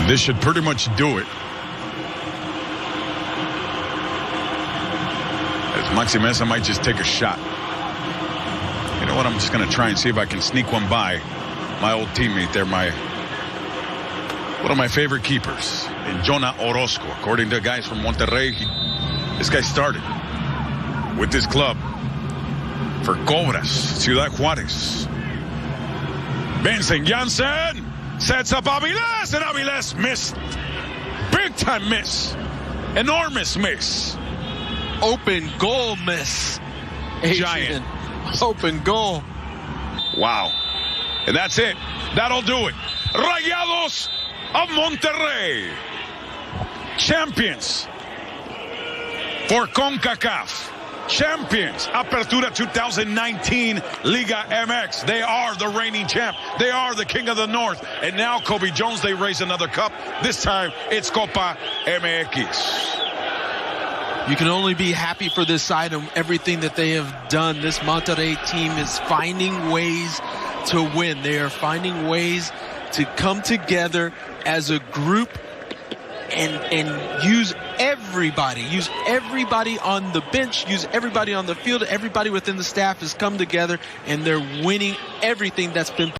S1: This should pretty much do it. As Maxi Mesa might just take a shot. You know what? I'm just going to try and see if I can sneak one by my old teammate there, one of my favorite keepers, in Jonah Orozco. According to guys from Monterrey, this guy started with this club for Cobras, Ciudad Juárez. Vincent Jansen sets up Avilés, and Avilés missed. Big time miss. Enormous miss.
S12: Open goal miss.
S1: Giant.
S12: Open goal.
S1: Wow. And that's it. That'll do it. Rayados of Monterrey, champions for CONCACAF. champions, Apertura 2019 Liga MX. They are the reigning champ. They are the king of the north. And now, Kobe Jones, they raise another cup. This time, it's Copa MX.
S12: You can only be happy for this side and everything that they have done. This Monterrey team is finding ways to win. They are finding ways to come together as a group and use everybody on the bench, use everybody on the field. Everybody within the staff has come together, and they're winning everything that's been